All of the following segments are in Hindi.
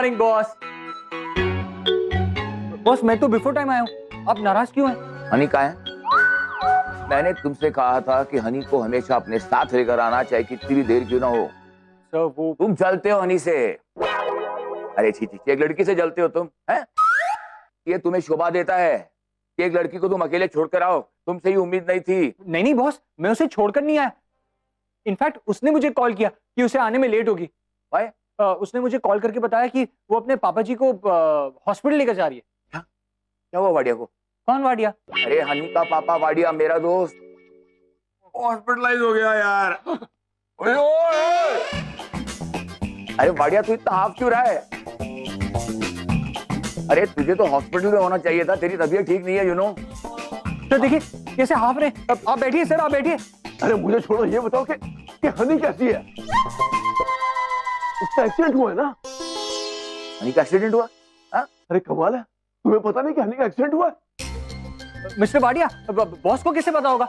Morning boss. बॉस मैं तो बिफोर टाइम आया हूँ, आप नाराज क्यों हैं? हनी कहाँ है? मैंने तुमसे कहा था कि हनी को हमेशा अपने साथ लेकर आना, चाहे कितनी भी देर क्यों ना हो। सर वो तुम जलते हो हनी से। अरे छी छी, एक लड़की से जलते हो तुम, हैं? ये तुम्हें शोभा देता है कि एक लड़की को तुम अकेले छोड़कर आओ? तुमसे ही उम्मीद नहीं थी। नहीं बॉस, मैं उसे छोड़कर नहीं आया। इनफैक्ट उसने मुझे कॉल किया कि उसे आने में लेट होगी। उसने मुझे कॉल करके बताया कि वो अपने पापा जी को हॉस्पिटल लेकर जा रही है। क्या हुआ वाडिया को? कौन वाडिया? अरे हनी का पापा वाडिया, मेरा दोस्त, हॉस्पिटलाइज हो गया यार। ओए ओए। अरे वाडिया तू इतना हाफ क्यों रहा है? अरे तुझे तो हॉस्पिटल में होना चाहिए था, तेरी तबीयत ठीक नहीं है यू नो। तो देखिए कैसे हाफ रहे। आप बैठिए सर, आप बैठिए। अरे मुझे छोड़ो, ये बताओ कि हनी कैसी है? उसका एक्सीडेंट हुआ है ना? हनी का एक्सीडेंट हुआ? अरे कमाल है, तुम्हें पता नहीं कि हनी का एक्सीडेंट हुआ है? मिस्टर वाडिया, बॉस को कैसे पता होगा?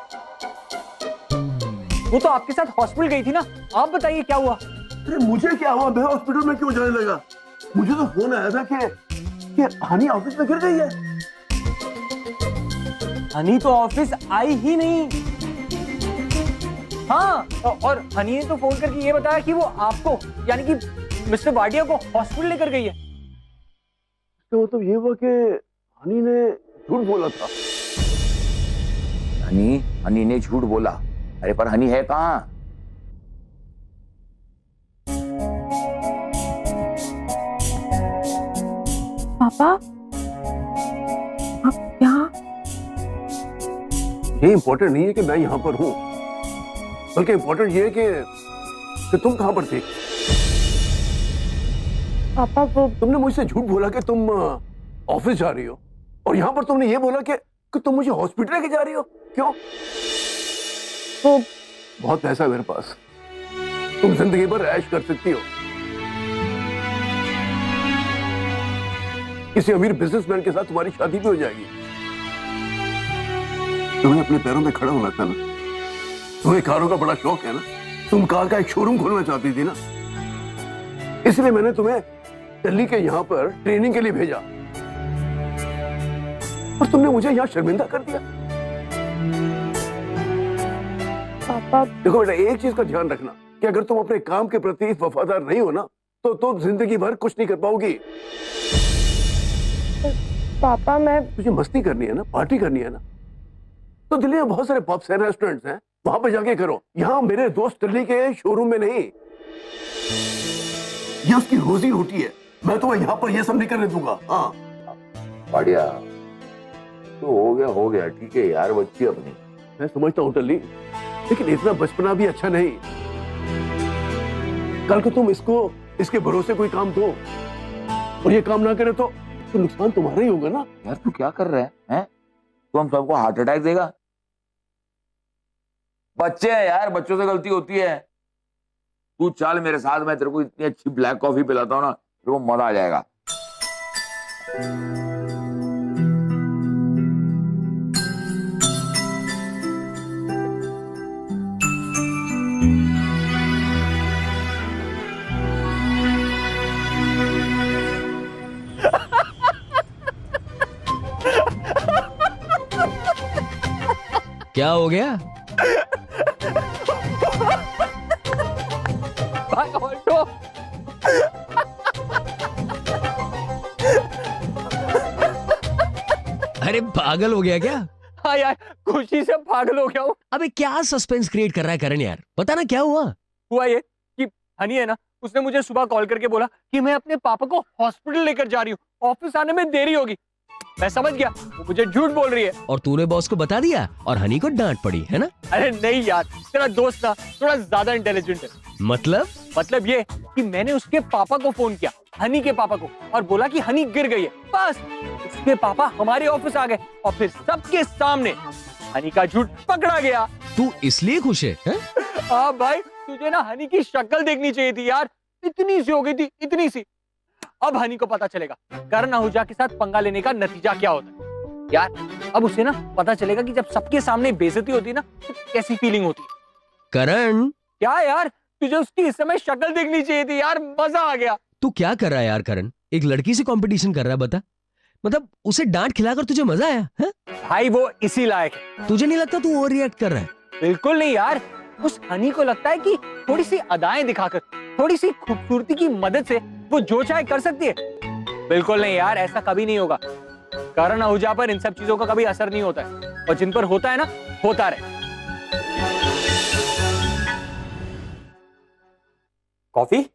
वो तो आपके साथ हॉस्पिटल गई थी ना, आप बताइए क्या हुआ? अरे मुझे क्या हुआ, मैं हॉस्पिटल में क्यों जाने लगा? मुझे तो फोन आया था कि हनी ऑफिस में गिर गई है। हनी तो ऑफिस आई ही नहीं। हाँ, और हनी ने तो फोन करके ये बताया कि वो आपको यानी कि मिस्टर वाडिया को हॉस्पिटल लेकर गई है। तो मतलब ये हुआ कि हनी ने झूठ बोला था। हनी ने झूठ बोला? अरे पर हनी है कहाँ? पापा आप यहाँ? ये इम्पोर्टेंट नहीं है कि मैं यहाँ पर हूँ, बल्कि इम्पोर्टेंट ये है कि तुम कहाँ पर थे। पापा वो तुमने मुझसे झूठ बोला कि तुम ऑफिस जा रही हो, और यहाँ पर तुमने ये बोला कि तुम मुझे हॉस्पिटल लेके जा रही हो। क्यों? वो बहुत पैसा है मेरे पास, तुम जिंदगी भर ऐश कर सकती हो। किसी अमीर बिजनेसमैन के साथ तुम्हारी शादी भी हो जाएगी। तुम्हें अपने पैरों में खड़ा होना था ना, तुम्हें कारों का बड़ा शौक है ना, तुम कार का एक शोरूम खोलना चाहती थी ना, इसलिए मैंने तुम्हें दिल्ली के यहाँ पर ट्रेनिंग के लिए भेजा, और तुमने मुझे यहाँ शर्मिंदा कर दिया। पापा देखो बेटा, एक चीज का ध्यान रखना कि अगर तुम अपने काम के प्रति वफादार नहीं हो ना, तो तुम जिंदगी भर कुछ नहीं कर पाओगी। पापा मैं तुझे मस्ती करनी है ना, पार्टी करनी है ना, तो दिल्ली में बहुत सारे पब्स हैं, रेस्टोरेंट्स हैं, वहां पे जाके करो। यहाँ मेरे दोस्त दिल्ली के शोरूम में नहीं। ये उसकी रोजी रोटी है, मैं तो यहाँ पर ये सब नहीं करने दूंगा। हाँ वाडिया तो हो गया ठीक है यार, बच्ची अपनी। मैं समझता हूँ टल्ली, लेकिन इतना बचपना भी अच्छा नहीं। कल को तुम इसके भरोसे कोई काम दो और ये काम ना करे तो नुकसान तुम्हारा ही होगा ना। यार तू क्या कर रहा है? तू हम सबको हार्ट अटैक देगा? बच्चे हैं यार, बच्चों से गलती होती है। तू चल मेरे साथ, मैं तेरे को इतनी अच्छी ब्लैक कॉफी पिलाता हूँ ना, तेरे को मजा आ जाएगा। क्या हो गया? भाई ऑल्टो। अरे पागल हो गया क्या? हाँ यार, खुशी से पागल हो गया हूँ। अबे क्या सस्पेंस क्रिएट कर रहा है करण यार, बता ना क्या हुआ? हुआ ये कि हनी है ना, उसने मुझे सुबह कॉल करके बोला कि मैं अपने पापा को हॉस्पिटल लेकर जा रही हूँ, ऑफिस आने में देरी होगी। मैं समझ गया वो मुझे झूठ बोल रही है। और तूने बॉस को बता दिया और हनी को डांट पड़ी है ना? अरे नहीं यार, तेरा दोस्त ना थोड़ा ज्यादा इंटेलिजेंट है। मतलब ये कि मैंने उसके पापा को फोन किया, हनी के पापा को, और बोला कि हनी गिर गई है। बस उसके पापा हमारे ऑफिस आ गए और फिर सबके सामने हनी का झूठ पकड़ा गया। तू इसलिए खुश है? हाँ भाई, तुझे ना हनी की शक्ल देखनी चाहिए थी यार, इतनी सी हो गई थी, इतनी सी। अब हनी को पता चलेगा करण आहूजा के साथ पंगा लेने का नतीजा क्या होता है यार। अब उसे ना पता चलेगा कि जब सबके सामने बेइज्जती होती है ना, तो कैसी फीलिंग होती है। करण क्या यार, तुझे उसकी इस समय शक्ल देखनी चाहिए थी यार, मजा आ गया। तू क्या कर रहा है यार करण? एक लड़की से कंपटीशन कर रहा है, बता। मतलब उसे डांट खिलाकर तुझे मजा आया है? भाई वो इसी लायक है। तुझे नहीं लगता तू ओवर रिएक्ट कर रहा है? बिल्कुल नहीं यार, उस हनी को लगता है कि थोड़ी सी अदाएं दिखाकर, थोड़ी सी खूबसूरती की मदद से वो जो चाहे कर सकती है। बिल्कुल नहीं यार, ऐसा कभी नहीं होगा। करण आहूजा पर इन सब चीजों का कभी असर नहीं होता है, और जिन पर होता है ना, होता रहे। Coffee?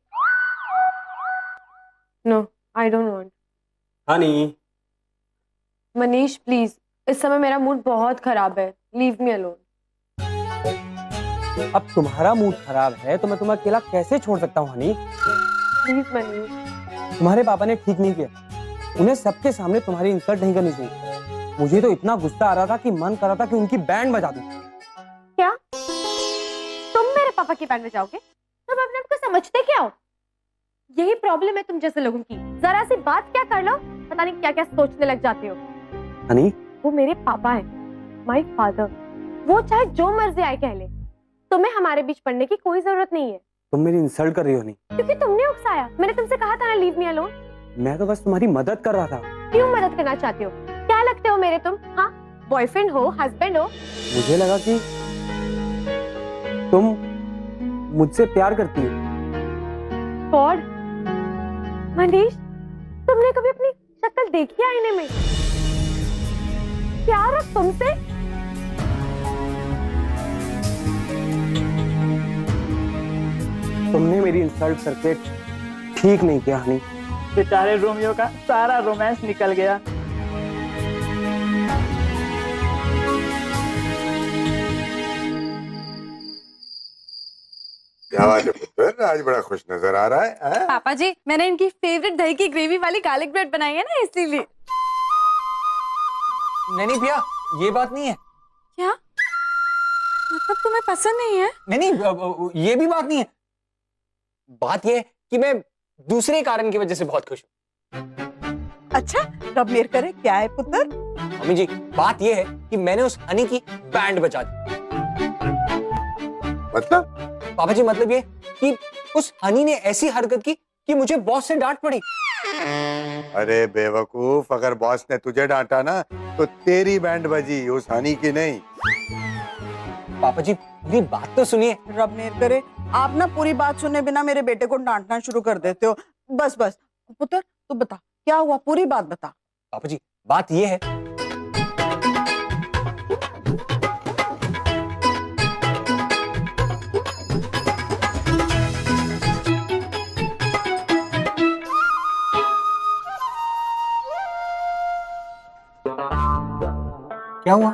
No, I don't want. Honey. Manish please, इस समय मेरा मूड बहुत खराब है, लीव मी अलोन। अब तुम्हारा मूड खराब है तो मैं तुम्हें अकेला कैसे छोड़ सकता हूँ हनी? प्लीज मनीष। तुम्हारे पापा ने ठीक नहीं किया, उन्हें सबके सामने तुम्हारी इंसल्ट नहीं करनी चाहिए। मुझे तो इतना गुस्सा आ रहा था कि मन कर रहा था कि उनकी बैंड बजा दूं। क्या तुम मेरे पापा की बैंड बजाओगे? तुम अपने आप को समझते क्या हो? यही प्रॉब्लम है तुम जैसे लोगों की, जरा सी बात क्या कर लो पता नहीं क्या क्या सोचने लग जाते हो। हनी, वो मेरे पापा है, माय फादर। वो चाहे जो मर्जी आए कह ले, तुम्हें हमारे बीच पड़ने की कोई जरूरत नहीं है। तुम मेरी इंसल्ट कर रही हो हनी। क्योंकि तुमने उकसाया। मैंने तुमसे कहा था ना लीव मी अलोन। मैं तो बस तुम्हारी मदद कर रहा था। क्यों मदद करना चाहते हो? क्या लगते हो मेरे तुम? हाँ, बॉयफ्रेंड हो, हस्बैंड हो? मुझे लगा कि तुम मुझसे प्यार करती हो। गॉड, मनीष, तुमने कभी अपनी शक्ल देखी आईने में? प्यार हो तुमसे? तुमने मेरी इंसल्ट करके ठीक नहीं किया हनी। बेचारे रोमियो का सारा रोमांस निकल गया। क्या बात है पुत्र, आज बड़ा खुश नजर आ रहा है। पापा जी, मैंने इनकी फेवरेट दही की ग्रेवी वाली गार्लिक ब्रेड बनाई है ना, इसीलिए। नहीं पिया, ये बात नहीं है। क्या मतलब तुम्हें पसंद नहीं है? नहीं, ये भी बात नहीं है। बात ये है कि मैं दूसरे कारण की वजह से बहुत खुश हूँ। अच्छा, रब मेर करे, क्या है पुत्र? मम्मी जी, बात ये है कि मैंने उस हनी की बैंड बजा दी। मतलब? पापा जी, मतलब ये कि उस हनी ने ऐसी हरकत की कि मुझे बॉस से डांट पड़ी। अरे बेवकूफ, अगर बॉस ने तुझे डांटा ना तो तेरी बैंड बजी, उस हनी की नहीं। पापा जी, मेरी बात तो सुनिए। रब मेर करे, आप ना पूरी बात सुने बिना मेरे बेटे को डांटना शुरू कर देते हो। बस बस पुत्र, तू बता क्या हुआ, पूरी बात बता। पापा जी, बात ये है। क्या हुआ?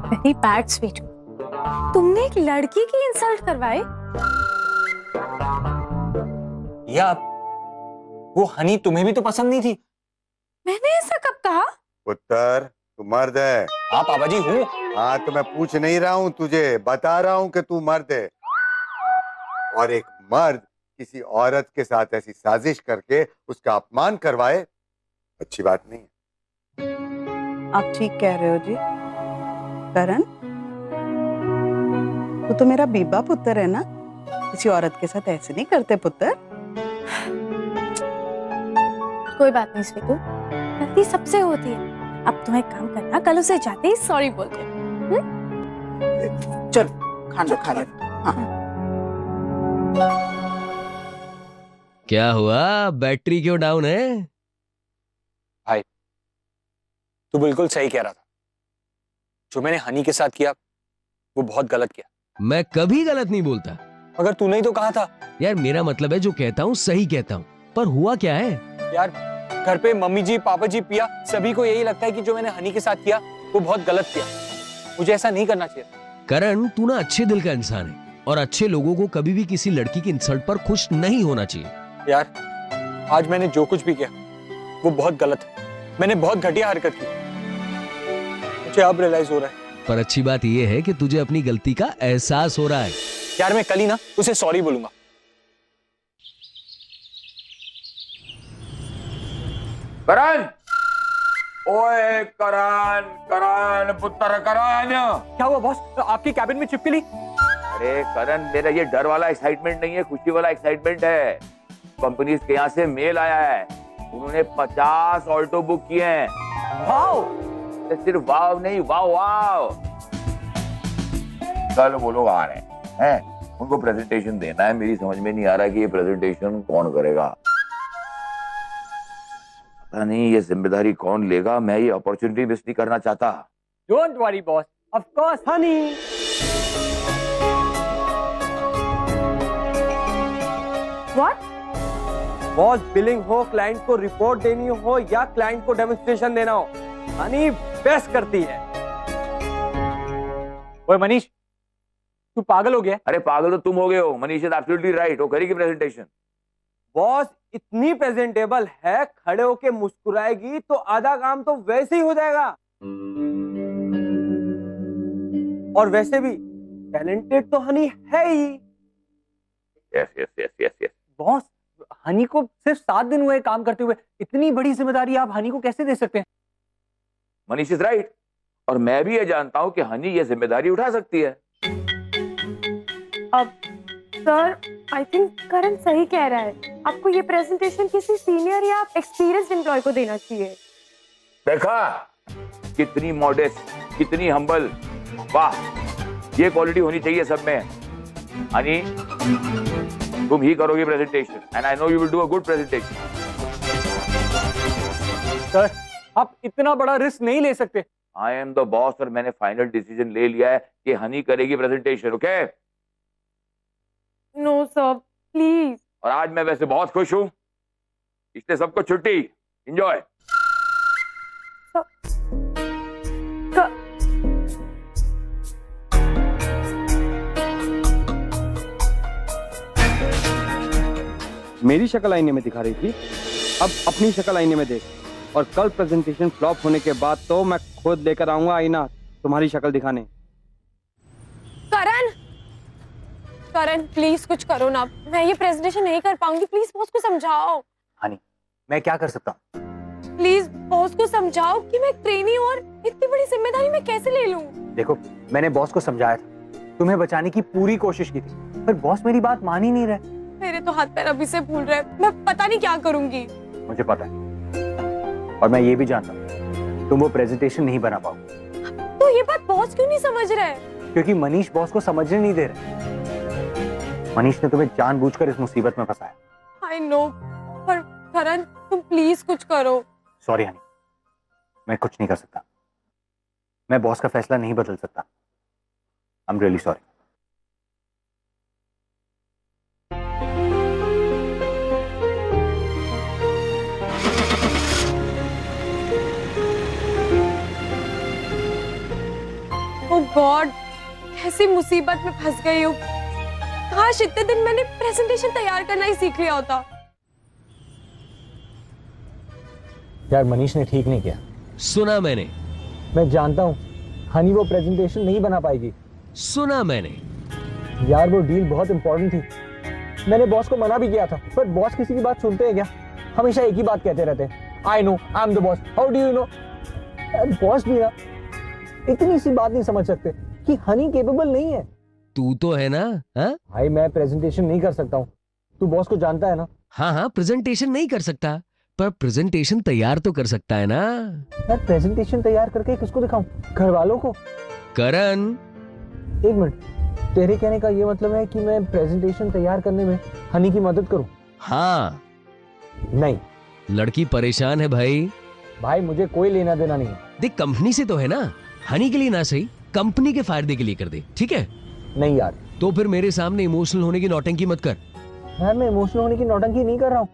वेरी बैड स्वीट, तुमने एक लड़की की इंसल्ट करवाई? या वो हनी तुम्हें भी तो पसंद नहीं थी। मैंने ऐसा कब कहा? पुत्र, तू मर्द है। हाँ पापा जी, हूँ। हाँ तो मैं पूछ नहीं रहा हूँ तुझे, बता रहा हूँ कि तू मर्द है। और एक मर्द किसी औरत के साथ ऐसी साजिश करके उसका अपमान करवाए, अच्छी बात नहीं है। आप ठीक कह रहे हो जी। करण, तू तो मेरा बीबा पुत्र है ना, किसी औरत के साथ ऐसे नहीं करते पुत्र। कोई बात नहीं स्वीटू, गलती सबसे होती है। अब तुम एक काम करना, कल उसे जाते ही सॉरी बोल दे। चलो खाना खा ले। हाँ। क्या हुआ, बैटरी क्यों डाउन है? तू बिल्कुल सही कह रहा था। जो मैंने हनी के साथ किया वो बहुत गलत किया। मैं कभी गलत नहीं बोलता। अगर तूने ही तो कहा था। यार मेरा मतलब है जो कहता हूँ सही कहता हूँ, पर हुआ क्या है? यार घर पे मम्मी जी, पापा जी, पिया, सभी को यही लगता है कि जो मैंने हनी के साथ किया वो बहुत गलत किया। मुझे ऐसा नहीं करना चाहिए। करण, तू ना अच्छे दिल का इंसान है और अच्छे लोगों को कभी भी किसी लड़की की इंसल्ट पर खुश नहीं होना चाहिए। यार आज मैंने जो कुछ भी किया वो बहुत गलत है। मैंने बहुत घटिया हरकत की, मुझे अब रियलाइज हो रहा है। पर अच्छी बात यह है कि तुझे अपनी गलती का एहसास हो रहा है। यार मैं कल ही ना उसे सॉरी बोलूंगा। करण, ओए करण, करण पुत्र करण। क्या हुआ बॉस, आपकी कैबिन में चिपकली? अरे करण, मेरा ये डर वाला एक्साइटमेंट नहीं है, खुशी वाला एक्साइटमेंट है। कंपनीज के यहाँ से मेल आया है, उन्होंने 50 ऑल्टो बुक किए हैं। वाओ, सिर्फ वाव नहीं, वाव वाव। कल वो लोग आ रहे हैं, उनको प्रेजेंटेशन देना है। मेरी समझ में नहीं आ रहा कि ये प्रेजेंटेशन कौन करेगा। पता नहीं ये जिम्मेदारी कौन लेगा। मैं ये अपॉर्चुनिटी मिस नहीं करना चाहता। Don't worry boss, of course Honey. What? Boss, billing हो, क्लाइंट को रिपोर्ट देनी हो या क्लाइंट को डेमोन्स्ट्रेशन देना हो, हनी बेस्ट करती है। ओए मनीष, तू पागल हो गया? अरे पागल तो तुम हो गए हो। मनीष इज एब्सोल्युटली राइट, वो करेगी प्रेजेंटेशन। बॉस इतनी प्रेजेंटेबल है, खड़े होके मुस्कुराएगी तो आधा काम तो वैसे ही हो जाएगा। और वैसे भी टैलेंटेड तो हनी है ही। Yes yes yes yes yes. Boss, Honey को सिर्फ 7 दिन हुए काम करते हुए, इतनी बड़ी जिम्मेदारी आप हनी को कैसे दे सकते हैं? मनीष इज राइट, और मैं भी ये जानता हूं कि हनी ये जिम्मेदारी उठा सकती है। अब सर, आई थिंक करण सही कह रहा है। आपको ये प्रेजेंटेशन किसी सीनियर या एक्सपीरियंस्ड एम्प्लॉय को देना चाहिए। देखा, कितनी मॉडेस्ट, कितनी हम्बल। वाह, ये क्वालिटी होनी चाहिए सब में। हनी, तुम ही करोगी presentation, and I know you will do a good presentation. Sir, आप इतना बड़ा रिस्क नहीं ले सकते। आई एम द बॉस, और मैंने फाइनल डिसीजन ले लिया है कि हनी करेगी presentation. Okay? No sir, please. और आज मैं वैसे बहुत खुश हूं, इसलिए सबको छुट्टी। एंजॉय। मेरी शक्ल आईने में दिखा रही थी, अब अपनी शक्ल आईने में देख। और कल प्रेजेंटेशन फ्लॉप होने के बाद तो मैं खुद लेकर आऊंगा आईना तुम्हारी शक्ल दिखाने। करण, करण प्लीज कुछ करो ना, मैं ये प्रेजेंटेशन नहीं कर पाऊंगी। प्लीज बॉस को समझाओ। हनी, मैं क्या कर सकता हूँ? प्लीज बॉस को समझाओ कि मैं ट्रेनी हूँ और इतनी बड़ी जिम्मेदारी मैं कैसे ले लूं। देखो, मैंने बॉस को समझाया था, तुम्हें बचाने की पूरी कोशिश की थी, पर बॉस मेरी बात मान ही नहीं रहे। मेरे तो हाथ पैर अभी से फूल रहे हैं, मैं पता नहीं क्या करूंगी। मुझे पता है, और मैं ये भी जानता हूँ तुम वो प्रेजेंटेशन नहीं बना पाओगे। तो ये बात बॉस क्यों नहीं समझ रहे? क्योंकि मनीष बॉस को समझने नहीं दे रहे। मनीष ने तुम्हें जानबूझकर इस मुसीबत में फंसाया। आई नो, पर करण तुम प्लीज कुछ करो। सॉरी हनी, मैं कुछ नहीं कर सकता। मैं बॉस का फैसला नहीं बदल सकता। I am really sorry. Oh God, ऐसी मुसीबत में फंस गई हूँ। काश इतने दिन मैंने प्रेजेंटेशन तैयार करना ही सीख लिया होता। यार, मनीष ने ठीक नहीं किया। सुना मैंने। मैं जानता हूँ हनी वो प्रेजेंटेशन नहीं बना पाएगी। सुना मैंने। यार, वो डील बहुत इंपॉर्टेंट थी। मैंने बॉस को मना भी किया था, पर बॉस किसी की बात सुनते हैं क्या? हमेशा एक ही बात कहते रहते हैं, I know, I am the boss, how do you know. Boss भी ना इतनी सी बात नहीं समझ सकते कि हनी केपेबल नहीं है। तू तो है ना? हाँ भाई, मैं प्रेजेंटेशन नहीं कर सकता हूँ, तू बॉस को जानता है ना। हाँ हाँ, प्रेजेंटेशन नहीं कर सकता, पर प्रेजेंटेशन तैयार तो कर सकता है ना। यार, प्रेजेंटेशन तैयार करके किसको दिखाऊं? घर वालों को? करण, एक मिनट, तेरे कहने का ये मतलब है कि मैं प्रेजेंटेशन तैयार करने में हनी की मदद करूं? हाँ। नहीं लड़की परेशान है भाई। भाई, मुझे कोई लेना देना नहीं है। देख, कंपनी से तो है ना, हनी के लिए ना सही, कंपनी के फायदे के लिए कर दे, ठीक है? नहीं यार। तो फिर मेरे सामने इमोशनल होने की नौटंकी मत कर। यार, मैं इमोशनल होने की नौटंकी नहीं कर रहा हूँ।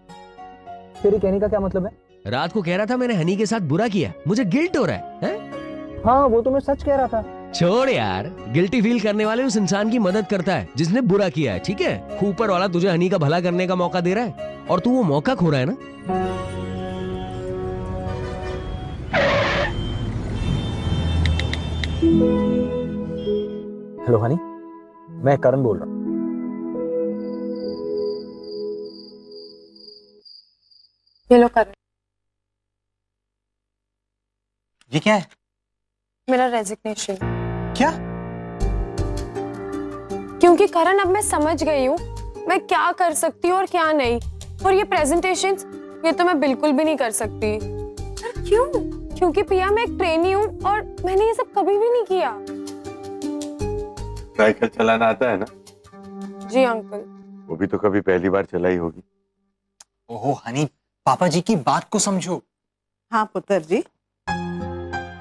तेरे कहने का क्या मतलब है? रात को कह रहा था मैंने हनी के साथ बुरा किया, मुझे गिल्ट हो रहा है? हाँ, वो तो मैं सच कह रहा था। छोड़ यार, गिल्टी फील करने वाले उस इंसान की मदद करता है जिसने बुरा किया है, ठीक है? ऊपर वाला तुझे हनी का भला करने का मौका दे रहा है, और तू वो मौका खो रहा है ना। हेलो हनी, मैं करण बोल रहा हूँ। ये लो करण। ये क्या है? मेरा रेजिग्नेशन। क्या? क्योंकि करण, अब मैं समझ गई हूँ मैं क्या कर सकती हूँ और क्या नहीं। और ये प्रेजेंटेशंस, ये तो मैं बिल्कुल भी नहीं कर सकती। क्यों? क्योंकि पिया मैं एक ट्रेनी हूँ और मैंने ये सब कभी भी नहीं किया। साइकिल चलाना आता है ना? जी अंकल। वो भी तो कभी पहली बार चलाई होगी। ओहो हनी, पापा जी की बात को समझो। हाँ पुत्र जी।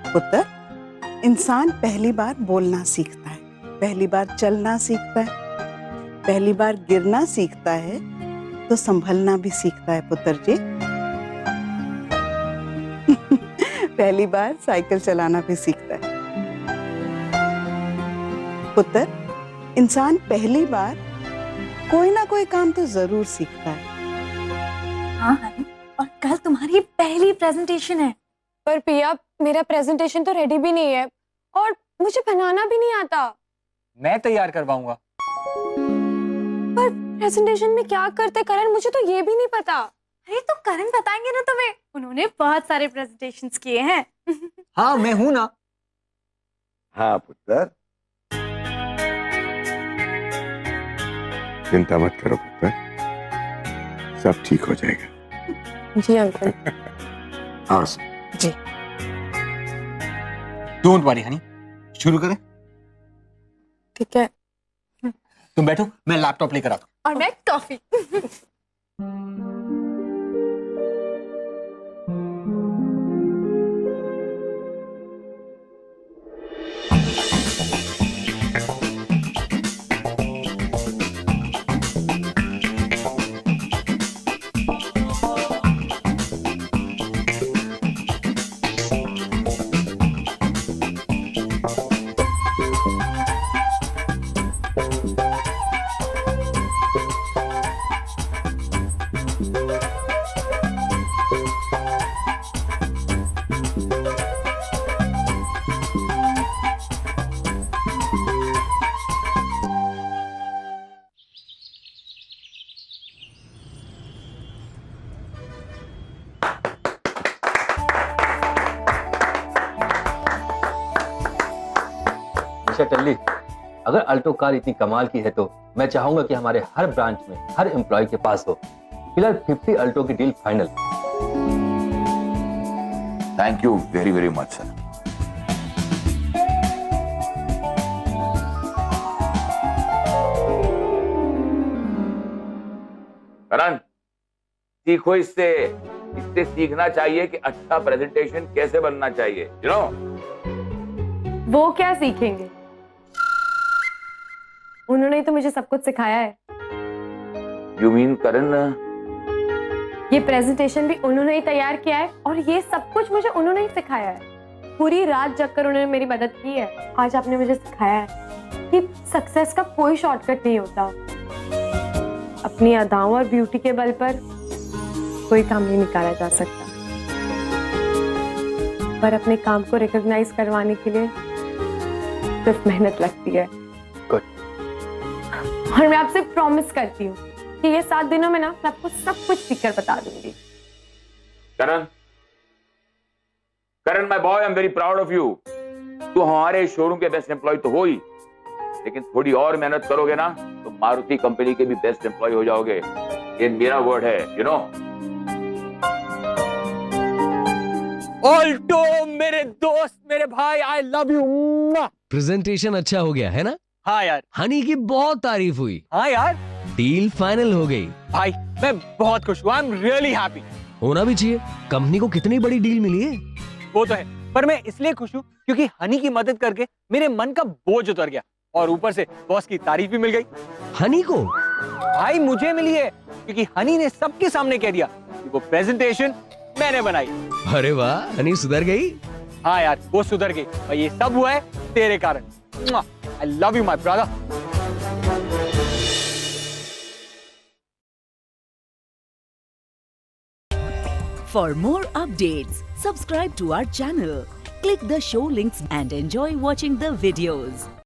पुत्र, इंसान पहली बार बोलना सीखता है, पहली बार चलना सीखता है, पहली बार गिरना सीखता है, तो संभलना भी सीखता है पुत्र जी। पहली बार साइकिल चलाना भी सीखता है। पुत्र, इंसान पहली बार कोई ना कोई काम तो जरूर सीखता है। हाँ हनी, और कल तुम्हारी पहली प्रेजेंटेशन है। पर पिया मेरा प्रेजेंटेशन तो रेडी भी नहीं है और मुझे बनाना भी नहीं आता। मैं तैयार करवाऊंगा। पर प्रेजेंटेशन में क्या करते करण, मुझे तो ये भी नहीं पता। अरे तो करण बताएंगे ना तुम्हें, उन्होंने बहुत सारे प्रेजेंटेशंस किए हैं। हाँ मैं हूं ना। हाँ पुत्र, चिंता मत करो पुत्र, सब ठीक हो जाएगा। जी अंकल। हाँ जी। डोंट वरी हनी, शुरू करें? ठीक है। तुम बैठो, मैं लैपटॉप लेकर आता हूं। और मैं कॉफी। मिस्टर टल्ली, अगर अल्टो कार इतनी कमाल की है तो मैं चाहूंगा कि हमारे हर ब्रांच में हर एम्प्लॉय के पास हो। फिलहाल 50 अल्टो की deal final. Thank you very very much sir. Karan, सीखो इससे सीखना चाहिए कि अच्छा प्रेजेंटेशन कैसे बनना चाहिए। यू नो, वो क्या सीखेंगे, उन्होंने तो मुझे सब कुछ सिखाया है। यू मीन करण, ये प्रेजेंटेशन भी उन्होंने ही तैयार किया है और ये सब कुछ मुझे उन्होंने ही सिखाया है। पूरी रात जगकर उन्होंने मेरी मदद की है। आज आपने मुझे सिखाया है कि सक्सेस का कोई शॉर्टकट नहीं होता। अपनी अदाओं और ब्यूटी के बल पर कोई काम नहीं निकाला जा सकता, पर अपने काम को रिकॉग्नाइज करवाने के लिए सिर्फ मेहनत लगती है। गुड। और मैं आपसे प्रॉमिस करती हूँ कि ये 7 दिनों में ना मैं आपको सब कुछ सीख कर बता दूंगी। Karan, my boy, I am very proud of you. तू हमारे शोरूम के बेस्ट एम्प्लॉय तो हो ही, लेकिन थोड़ी और मेहनत करोगे ना तो मारुति कंपनी के भी बेस्ट एम्प्लॉय हो जाओगे। ये मेरा वर्ड है, यू नो। ऑल्टो मेरे दोस्त, मेरे भाई, आई लव यू। प्रेजेंटेशन अच्छा हो गया है ना? हाँ यार। हनी की बहुत तारीफ हुई। हाँ यार। डील फाइनल हो गई। भाई मैं बहुत खुश हूँ, आई एम रियली हैप्पी। होना भी चाहिए, कंपनी को कितनी बड़ी डील मिली है। वो तो है, पर मैं इसलिए खुश हूँ क्योंकि हनी की मदद करके मेरे मन का बोझ उतर गया और ऊपर से बॉस की तारीफ भी मिल गई। हनी को? भाई मुझे मिली है क्योंकि हनी ने सबके सामने कह दिया कि वो प्रेजेंटेशन मैंने बनाई। अरे वाह, हनी सुधर गई। हाँ यार, वो सुधर गई और ये सब हुआ है तेरे कारण। I love you my brother. For more updates, subscribe to our channel, click the show links and enjoy watching the videos.